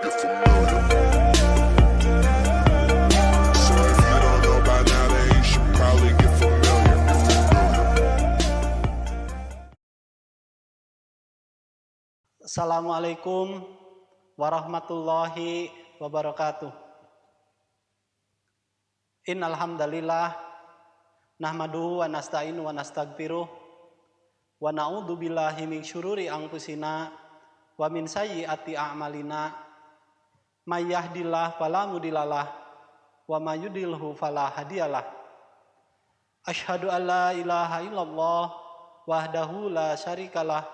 you're familiar. So if you don't know by now, then you should probably get familiar. Assalamualaikum warahmatullahi wabarakatuh. Innal hamdalillah nahmaduhu wa nasta'inu wa nastaghfiruh wa na'udzu billahi min syururi anfusina wa min sayyiati a'malina may yahdihillahu fala mudhillalah wa may yudlilhu fala hadiyalah. Asyhadu an la ilaha illallah wahdahu la syarikalah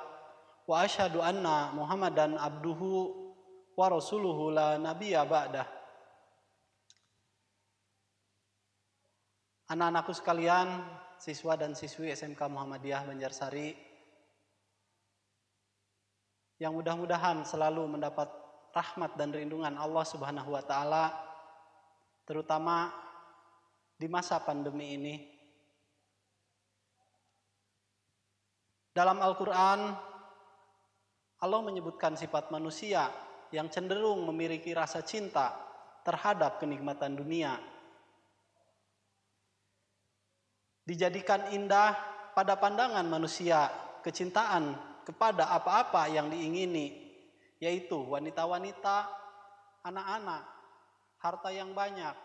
wa asyhadu anna Muhammadan abduhu wa rasuluhu la nabiyya ba'dah. Anak-anakku sekalian, siswa dan siswi SMK Muhammadiyah Banjarsari, yang mudah-mudahan selalu mendapat rahmat dan rinduan Allah Subhanahu wa Ta'ala, terutama di masa pandemi ini. Dalam Al-Quran, Allah menyebutkan sifat manusia yang cenderung memiliki rasa cinta terhadap kenikmatan dunia. Dijadikan indah pada pandangan manusia kecintaan kepada apa-apa yang diingini, yaitu wanita-wanita, anak-anak, harta yang banyak,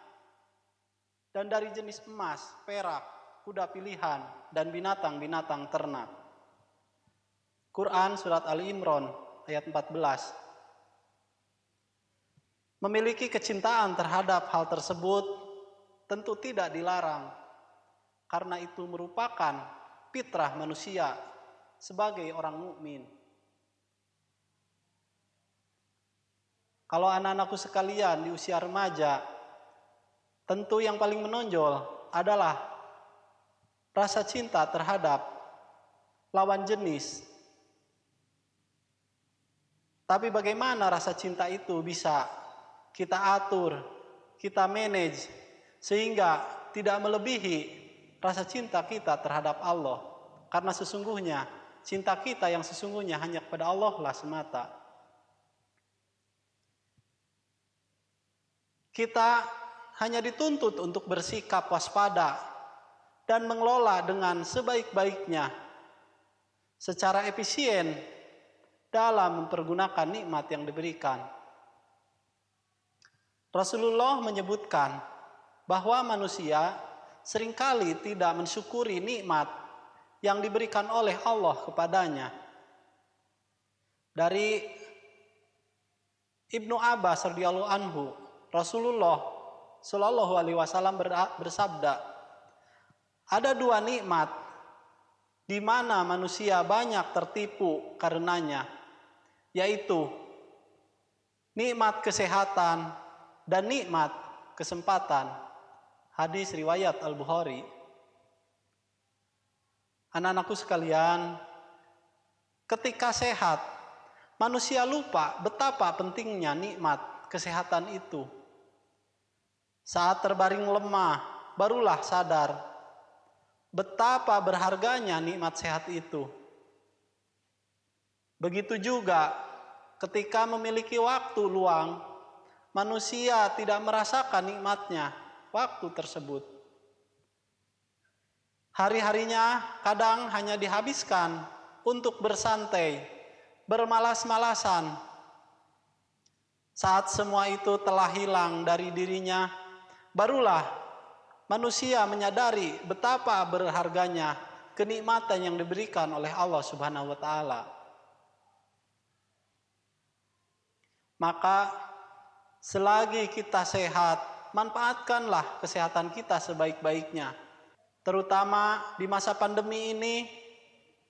dan dari jenis emas, perak, kuda pilihan, dan binatang-binatang ternak. Quran Surat Ali Imran ayat 14. Memiliki kecintaan terhadap hal tersebut tentu tidak dilarang, karena itu merupakan fitrah manusia sebagai orang mukmin. Kalau anak-anakku sekalian di usia remaja, tentu yang paling menonjol adalah rasa cinta terhadap lawan jenis. Tapi bagaimana rasa cinta itu bisa kita atur, kita manage, sehingga tidak melebihi rasa cinta kita terhadap Allah. Karena sesungguhnya cinta kita yang sesungguhnya hanya kepada Allah lah semata. Kita hanya dituntut untuk bersikap waspada dan mengelola dengan sebaik-baiknya, secara efisien dalam mempergunakan nikmat yang diberikan. Rasulullah menyebutkan bahwa manusia seringkali tidak mensyukuri nikmat yang diberikan oleh Allah kepadanya. Dari Ibnu Abbas radhiyallahu anhu, Rasulullah Shallallahu alaihi wasallam bersabda, ada dua nikmat di mana manusia banyak tertipu karenanya, yaitu nikmat kesehatan dan nikmat kesempatan. Hadis riwayat Al-Bukhari. Anak-anakku sekalian, ketika sehat, manusia lupa betapa pentingnya nikmat kesehatan itu. Saat terbaring lemah, barulah sadar betapa berharganya nikmat sehat itu. Begitu juga ketika memiliki waktu luang, manusia tidak merasakan nikmatnya waktu tersebut. Hari-harinya kadang hanya dihabiskan untuk bersantai, bermalas-malasan. Saat semua itu telah hilang dari dirinya, barulah manusia menyadari betapa berharganya kenikmatan yang diberikan oleh Allah Subhanahu wa Ta'ala. Maka selagi kita sehat, manfaatkanlah kesehatan kita sebaik-baiknya. Terutama di masa pandemi ini,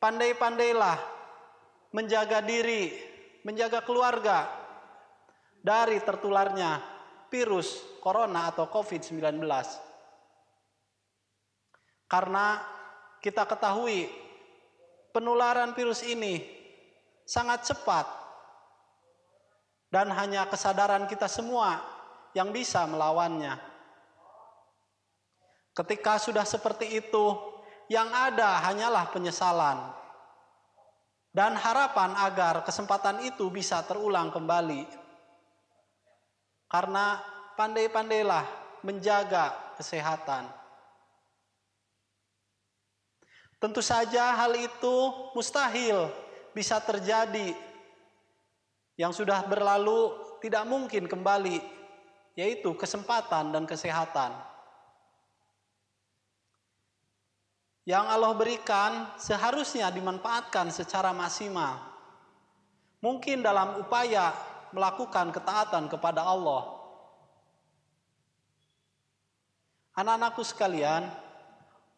pandai-pandailah menjaga diri, menjaga keluarga dari tertularnya virus corona atau COVID-19. Karena kita ketahui penularan virus ini sangat cepat dan hanya kesadaran kita semua yang bisa melawannya. Ketika sudah seperti itu, yang ada hanyalah penyesalan dan harapan agar kesempatan itu bisa terulang kembali. Karena pandai-pandailah menjaga kesehatan. Tentu saja hal itu mustahil bisa terjadi. Yang sudah berlalu tidak mungkin kembali, yaitu kesempatan dan kesehatan. Yang Allah berikan seharusnya dimanfaatkan secara maksimal. Mungkin dalam upaya melakukan ketaatan kepada Allah. Anak-anakku sekalian,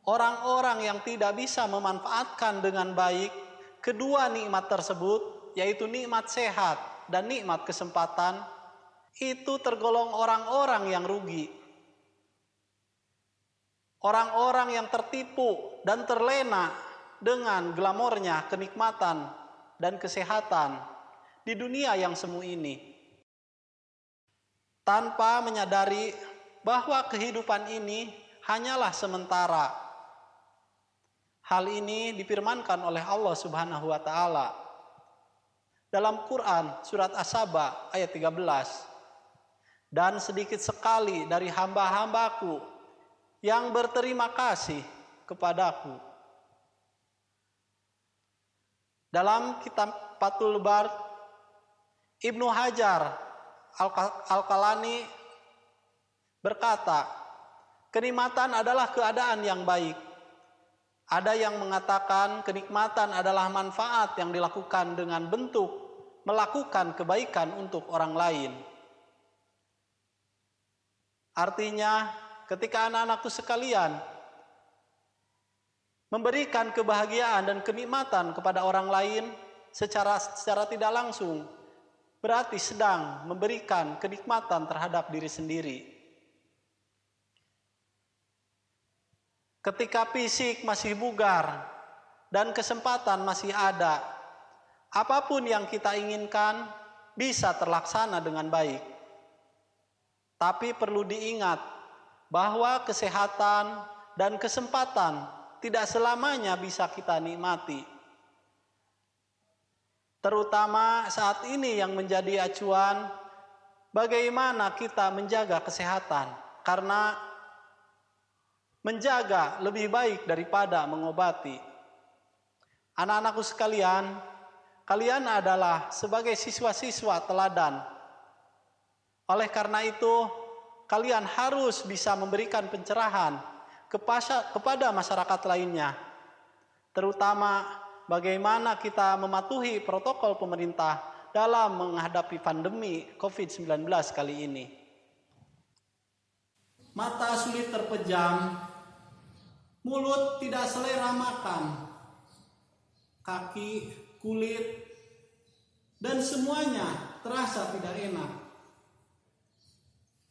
orang-orang yang tidak bisa memanfaatkan dengan baik kedua nikmat tersebut, yaitu nikmat sehat dan nikmat kesempatan, itu tergolong orang-orang yang rugi. Orang-orang yang tertipu dan terlena dengan glamornya kenikmatan dan kesehatan di dunia yang semu ini, tanpa menyadari bahwa kehidupan ini hanyalah sementara. Hal ini difirmankan oleh Allah Subhanahu wa taala dalam Quran surat As-Saba ayat 13. Dan sedikit sekali dari hamba-hambaku yang berterima kasih kepadaku. Dalam kitab Fathul Bari, Ibnu Hajar Al-Asqalani berkata, kenikmatan adalah keadaan yang baik. Ada yang mengatakan kenikmatan adalah manfaat yang dilakukan dengan bentuk melakukan kebaikan untuk orang lain. Artinya, ketika anak-anakku sekalian memberikan kebahagiaan dan kenikmatan kepada orang lain secara tidak langsung, berarti sedang memberikan kenikmatan terhadap diri sendiri. Ketika fisik masih bugar dan kesempatan masih ada, apapun yang kita inginkan bisa terlaksana dengan baik. Tapi perlu diingat bahwa kesehatan dan kesempatan tidak selamanya bisa kita nikmati. Terutama saat ini yang menjadi acuan, bagaimana kita menjaga kesehatan. Karena menjaga lebih baik daripada mengobati. Anak-anakku sekalian, kalian adalah sebagai siswa-siswa teladan. Oleh karena itu, kalian harus bisa memberikan pencerahan kepada masyarakat lainnya. Terutama bagaimana kita mematuhi protokol pemerintah dalam menghadapi pandemi COVID-19 kali ini. Mata sulit terpejam, mulut tidak selera makan, kaki, kulit, dan semuanya terasa tidak enak.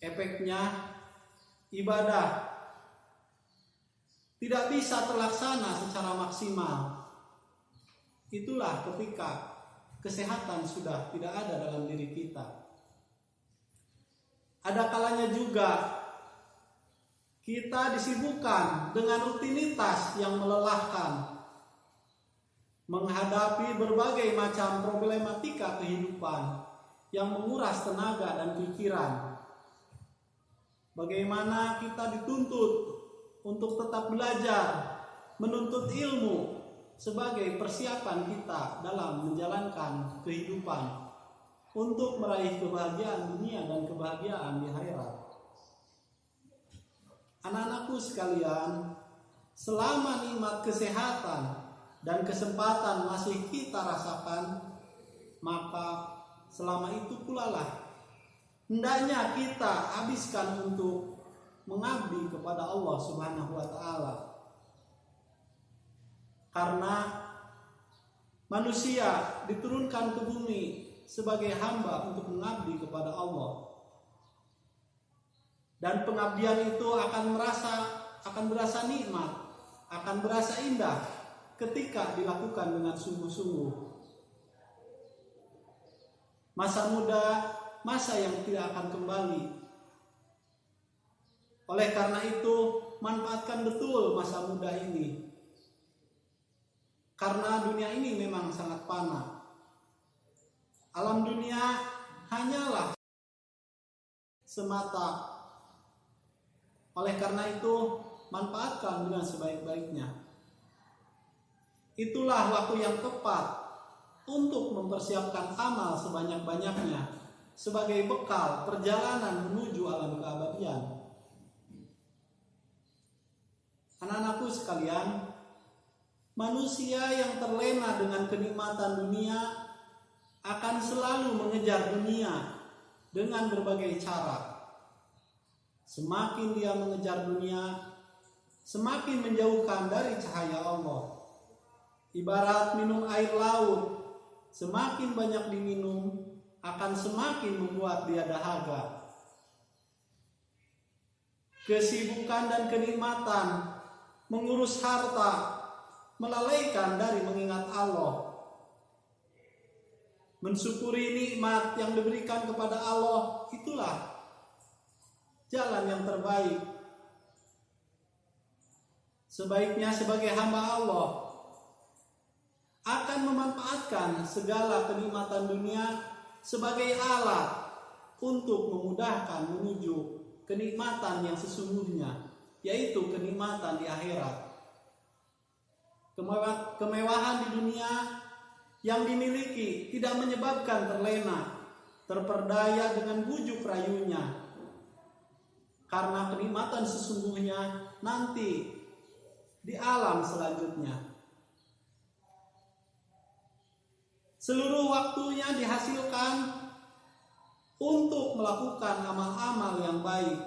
Efeknya, ibadah tidak bisa terlaksana secara maksimal. Itulah ketika kesehatan sudah tidak ada dalam diri kita. Ada kalanya juga kita disibukkan dengan rutinitas yang melelahkan, menghadapi berbagai macam problematika kehidupan yang menguras tenaga dan pikiran. Bagaimana kita dituntut untuk tetap belajar, menuntut ilmu sebagai persiapan kita dalam menjalankan kehidupan untuk meraih kebahagiaan dunia dan kebahagiaan di akhirat. Anak-anakku sekalian, selama nikmat kesehatan dan kesempatan masih kita rasakan, maka selama itu pula lah hendaknya kita habiskan untuk mengabdi kepada Allah Subhanahu wa taala. Karena manusia diturunkan ke bumi sebagai hamba untuk mengabdi kepada Allah. Dan pengabdian itu akan berasa nikmat, akan berasa indah ketika dilakukan dengan sungguh-sungguh. Masa muda, masa yang tidak akan kembali. Oleh karena itu, manfaatkan betul masa muda ini. Karena dunia ini memang sangat fana. Alam dunia hanyalah semata. Oleh karena itu, manfaatkan dengan sebaik-baiknya. Itulah waktu yang tepat untuk mempersiapkan amal sebanyak-banyaknya sebagai bekal perjalanan menuju alam keabadian. Anak-anakku sekalian, manusia yang terlena dengan kenikmatan dunia akan selalu mengejar dunia dengan berbagai cara. Semakin dia mengejar dunia, semakin menjauhkan dari cahaya Allah. Ibarat minum air laut, semakin banyak diminum, akan semakin membuat dia dahaga. Kesibukan dan kenikmatan, mengurus harta, melalaikan dari mengingat Allah. Mensyukuri nikmat yang diberikan kepada Allah, itulah jalan yang terbaik. Sebaiknya sebagai hamba Allah akan memanfaatkan segala kenikmatan dunia sebagai alat untuk memudahkan menuju kenikmatan yang sesungguhnya, yaitu kenikmatan di akhirat. Kemewahan di dunia yang dimiliki tidak menyebabkan terlena, terperdaya dengan bujuk rayunya. Karena kenikmatan sesungguhnya nanti di alam selanjutnya. Seluruh waktunya dihasilkan untuk melakukan amal-amal yang baik.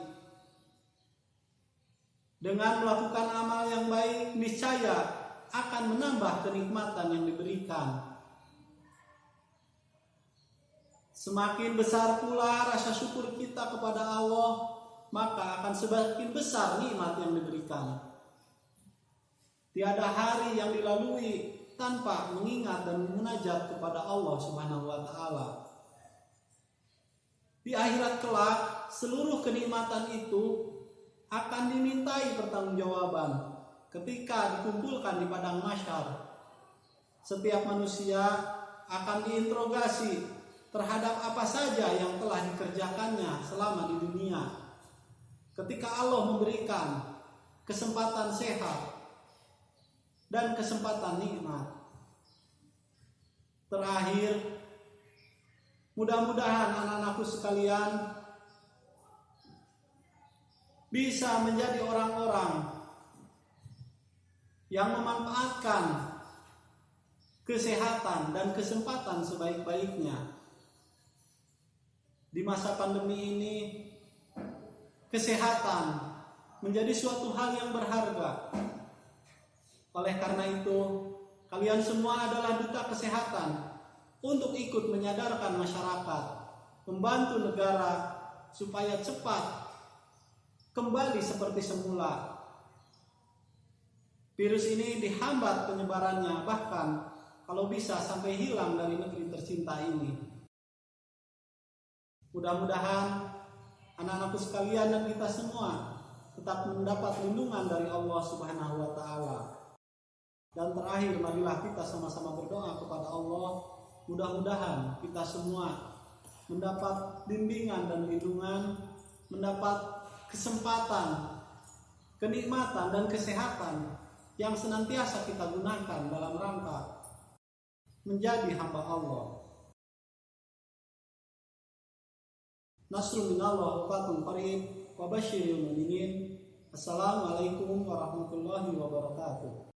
Dengan melakukan amal yang baik, niscaya akan menambah kenikmatan yang diberikan. Semakin besar pula rasa syukur kita kepada Allah, maka akan semakin besar nikmat yang diberikan. Tiada hari yang dilalui tanpa mengingat dan munajat kepada Allah Subhanahu wa taala. Di akhirat kelak, seluruh kenikmatan itu akan dimintai pertanggungjawaban ketika dikumpulkan di padang mahsyar. Setiap manusia akan diinterogasi terhadap apa saja yang telah dikerjakannya selama di dunia. Ketika Allah memberikan kesempatan sehat dan kesempatan nikmat. Terakhir, mudah-mudahan anak-anakku sekalian bisa menjadi orang-orang yang memanfaatkan kesehatan dan kesempatan sebaik-baiknya. Di masa pandemi ini, kesehatan menjadi suatu hal yang berharga. Oleh karena itu, kalian semua adalah duta kesehatan untuk ikut menyadarkan masyarakat, membantu negara supaya cepat kembali seperti semula. Virus ini dihambat penyebarannya, bahkan kalau bisa sampai hilang dari negeri tercinta ini. Mudah-mudahan anak-anakku sekalian dan kita semua tetap mendapat lindungan dari Allah Subhanahu wa taala. Dan terakhir, marilah kita sama-sama berdoa kepada Allah, mudah-mudahan kita semua mendapat bimbingan dan lindungan, mendapat kesempatan, kenikmatan dan kesehatan yang senantiasa kita gunakan dalam rangka menjadi hamba Allah. Nasrun minallah wa fathun qarib wa basyiril mu'minin. Assalamualaikum warahmatullahi wabarakatuh.